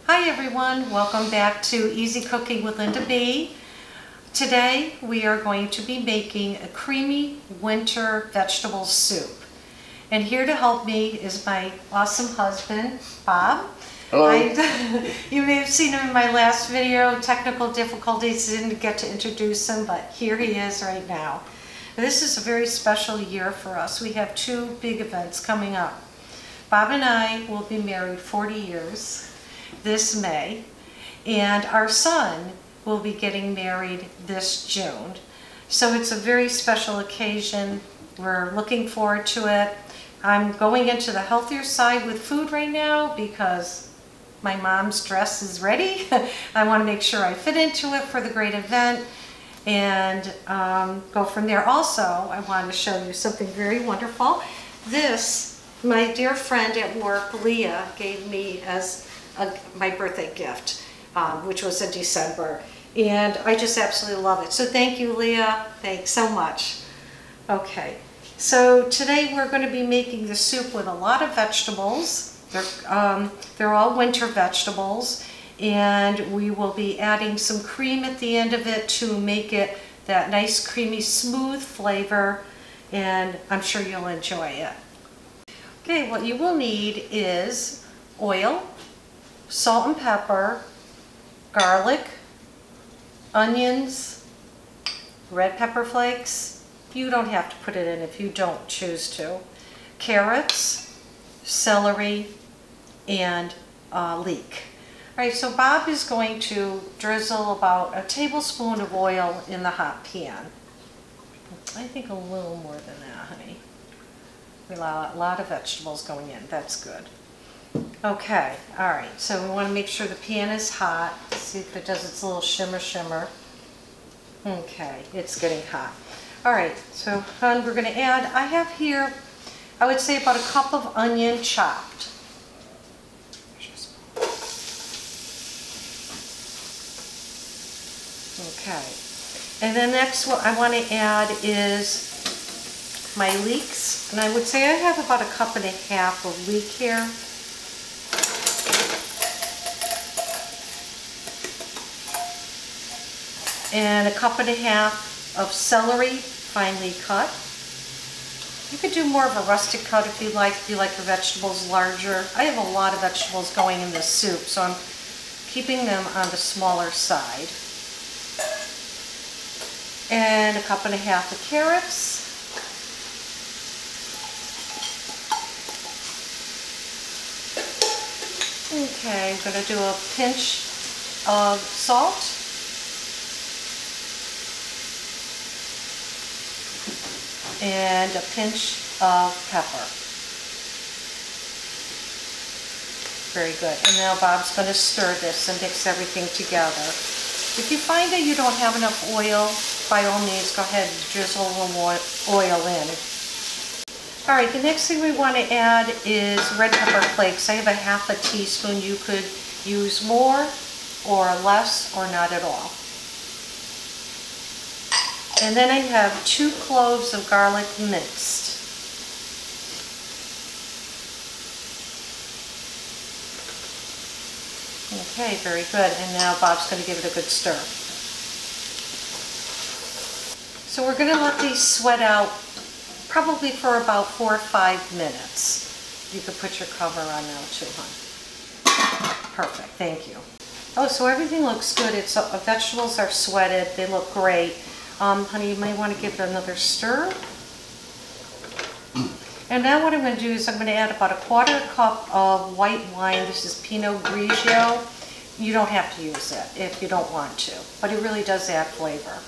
Hi everyone, welcome back to Easy Cooking with Linda B. Today we are going to be making a creamy winter vegetable soup. And here to help me is my awesome husband, Bob. Hello. You may have seen him in my last video. Technical difficulties, didn't get to introduce him, but here he is right now. This is a very special year for us. We have two big events coming up. Bob and I will be married 40 years this May, and our son will be getting married this June. So it's a very special occasion. We're looking forward to it. I'm going into the healthier side with food right now because my mom's dress is ready. I want to make sure I fit into it for the great event and go from there. Also, I wanted to show you something very wonderful. This, my dear friend at work, Leah, gave me as my birthday gift, which was in December. And I just absolutely love it. So thank you, Leah. Thanks so much. Okay, so today we're going to be making the soup with a lot of vegetables. They're all winter vegetables. And we will be adding some cream at the end of it to make it that nice, creamy, smooth flavor. And I'm sure you'll enjoy it. Okay, what you will need is oil, salt and pepper, garlic, onions, red pepper flakes. You don't have to put it in if you don't choose to. Carrots, celery, and leek. All right, so Bob is going to drizzle about a tablespoon of oil in the hot pan. I think a little more than that, honey. A lot of vegetables going in. That's good. Okay, all right, so we want to make sure the pan is hot. See if it does its little shimmer. Okay, it's getting hot. All right, so hon, we're going to add, I have here, I would say about a cup of onion chopped. Okay, and then next what I want to add is my leeks, and I would say I have about a cup and a half of leek here. And a cup and a half of celery, finely cut. You could do more of a rustic cut if you like your vegetables larger. I have a lot of vegetables going in this soup, so I'm keeping them on the smaller side. And a cup and a half of carrots. Okay, I'm going to do a pinch of salt. And a pinch of pepper. Very good. And now Bob's going to stir this and mix everything together. If you find that you don't have enough oil, by all means go ahead and drizzle a little more oil in. Alright, the next thing we want to add is red pepper flakes. I have a half a teaspoon. You could use more or less or not at all. And then I have 2 cloves of garlic minced. Okay, very good. And now Bob's going to give it a good stir. So we're going to let these sweat out probably for about 4 or 5 minutes. You could put your cover on now too, hon. Perfect, thank you. Oh, so everything looks good. Vegetables are sweated. They look great. Honey, you might want to give it another stir. And now what I'm going to do is I'm going to add about a 1/4 cup of white wine. This is Pinot Grigio. You don't have to use it if you don't want to, but it really does add flavor.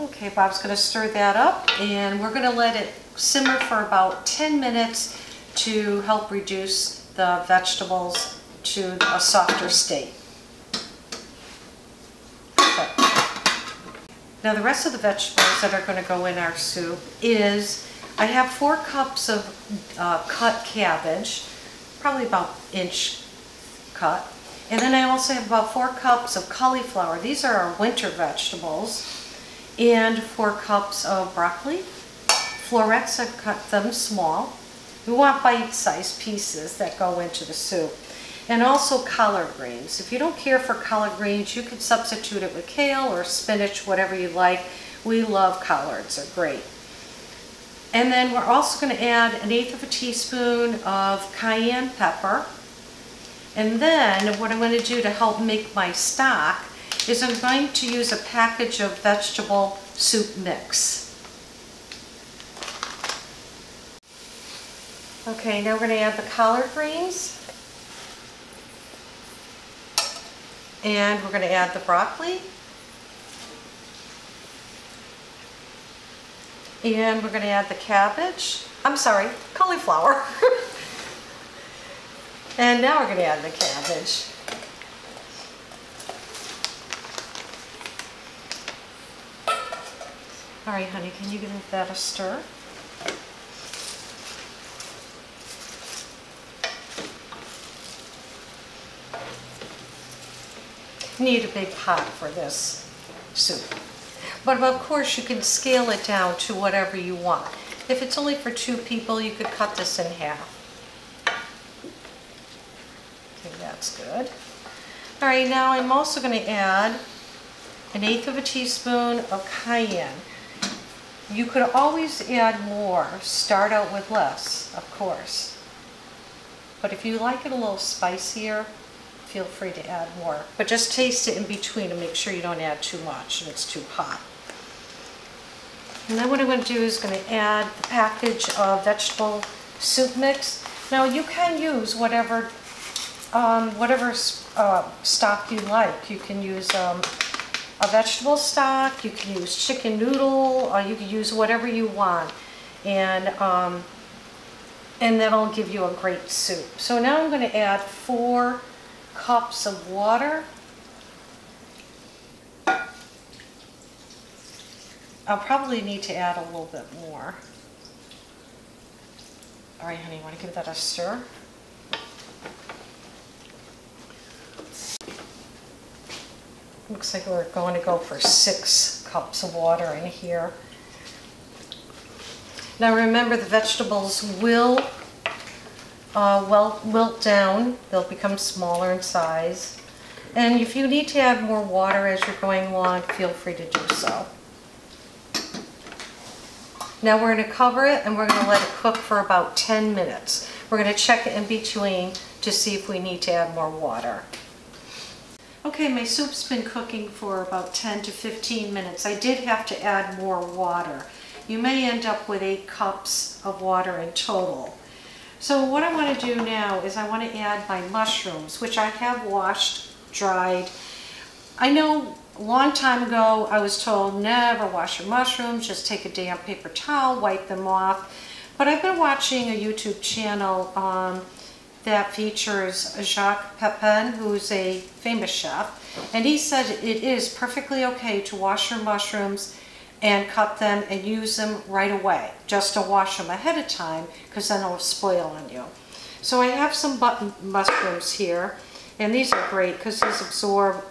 Okay, Bob's going to stir that up, and we're going to let it simmer for about 10 minutes to help reduce the vegetables to a softer state. Now the rest of the vegetables that are going to go in our soup is, I have 4 cups of cut cabbage, probably about inch cut. And then I also have about 4 cups of cauliflower. These are our winter vegetables. And 4 cups of broccoli. Florets, I've cut them small. We want bite-sized pieces that go into the soup. And also collard greens. If you don't care for collard greens, you could substitute it with kale or spinach, whatever you like. We love collards, they're great. And then we're also going to add 1/8 teaspoon of cayenne pepper. And then what I'm going to do to help make my stock is I'm going to use a package of vegetable soup mix. Okay, now we're going to add the collard greens. And we're going to add the broccoli. And we're going to add the cabbage. I'm sorry, cauliflower. And now we're going to add the cabbage. All right, honey, can you give that a stir? You need a big pot for this soup. But of course you can scale it down to whatever you want. If it's only for 2 people, you could cut this in half. Okay, that's good. All right, now I'm also going to add 1/8 teaspoon of cayenne. You could always add more. Start out with less, of course. But if you like it a little spicier, feel free to add more. But just taste it in between and make sure you don't add too much and it's too hot. And then what I'm going to do is going to add the package of vegetable soup mix. Now you can use whatever stock you like. You can use a vegetable stock, you can use chicken noodle, or you can use whatever you want. And that'll give you a great soup. So now I'm going to add 4 cups of water. I'll probably need to add a little bit more. All right, honey, you want to give that a stir? Looks like we're going to go for 6 cups of water in here. Now remember, the vegetables will wilt down. They'll become smaller in size. And if you need to add more water as you're going along, feel free to do so. Now we're going to cover it and we're going to let it cook for about 10 minutes. We're going to check it in between to see if we need to add more water. Okay, my soup's been cooking for about 10 to 15 minutes. I did have to add more water. You may end up with 8 cups of water in total. So what I want to do now is I want to add my mushrooms, which I have washed, dried. I know a long time ago I was told never wash your mushrooms, just take a damp paper towel, wipe them off. But I've been watching a YouTube channel that features Jacques Pepin, who's a famous chef, and he said it is perfectly okay to wash your mushrooms and cut them and use them right away. Just to wash them ahead of time, because then it'll spoil on you. So I have some button mushrooms here, and these are great because these absorb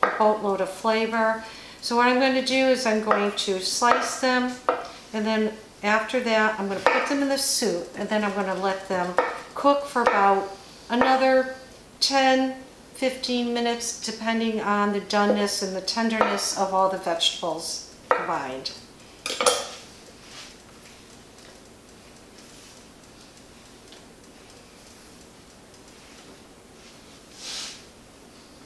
a boatload of flavor. So what I'm going to do is I'm going to slice them, and then after that I'm going to put them in the soup, and then I'm going to let them cook for about another 10-15 minutes, depending on the doneness and the tenderness of all the vegetables combined.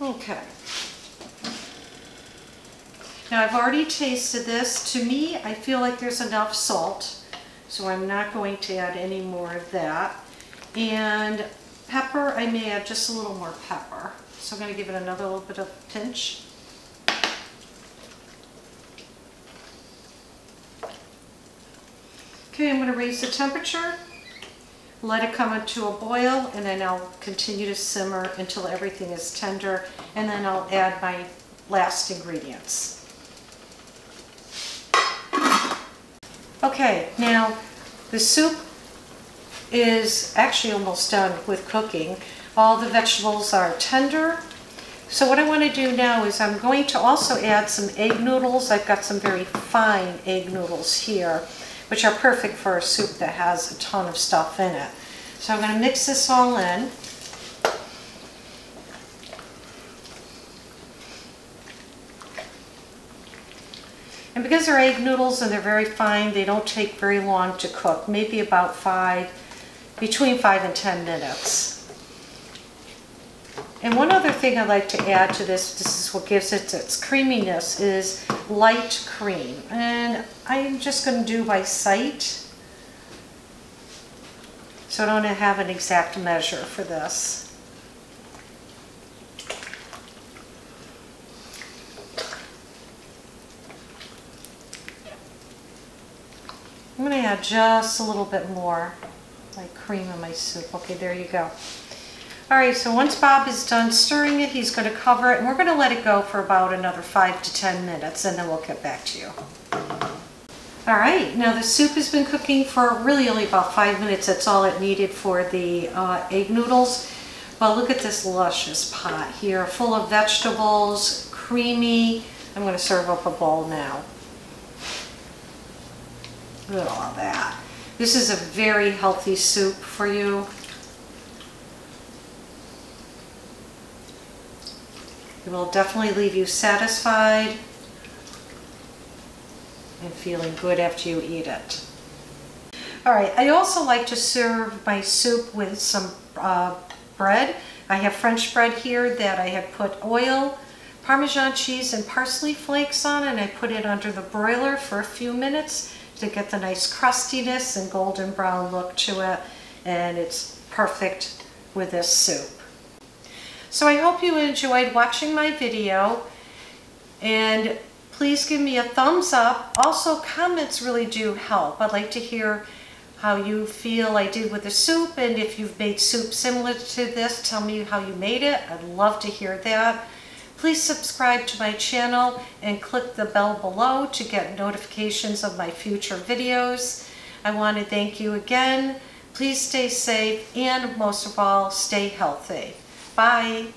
Okay. Now I've already tasted this. To me, I feel like there's enough salt, so I'm not going to add any more of that. And pepper, I may add just a little more pepper. So I'm going to give it another little bit of pinch. Okay, I'm going to raise the temperature, let it come to a boil, and then I'll continue to simmer until everything is tender, and then I'll add my last ingredients. Okay, now the soup is actually almost done with cooking. All the vegetables are tender. So what I want to do now is I'm going to also add some egg noodles. I've got some very fine egg noodles here, which are perfect for a soup that has a ton of stuff in it. So I'm going to mix this all in. And because they're egg noodles and they're very fine, they don't take very long to cook, maybe about between 5 and 10 minutes. And one other thing I like to add to this is what gives it its creaminess, is light cream. And I'm just going to do by sight, so I don't have an exact measure for this. I'm going to add just a little bit more like cream in my soup. Okay, there you go. All right, so once Bob is done stirring it, he's going to cover it, and we're going to let it go for about another 5 to 10 minutes, and then we'll get back to you. All right, now the soup has been cooking for really only about 5 minutes. That's all it needed for the egg noodles. Well, look at this luscious pot here, full of vegetables, creamy. I'm going to serve up a bowl now. Look at all that. This is a very healthy soup for you. It will definitely leave you satisfied and feeling good after you eat it. All right, I also like to serve my soup with some bread. I have French bread here that I have put oil, Parmesan cheese, and parsley flakes on, and I put it under the broiler for a few minutes to get the nice crustiness and golden brown look to it, and it's perfect with this soup. So I hope you enjoyed watching my video, and please give me a thumbs up. Also, comments really do help. I'd like to hear how you feel I did with the soup, and if you've made soup similar to this, tell me how you made it. I'd love to hear that. Please subscribe to my channel and click the bell below to get notifications of my future videos. I want to thank you again. Please stay safe, and most of all, stay healthy. Bye.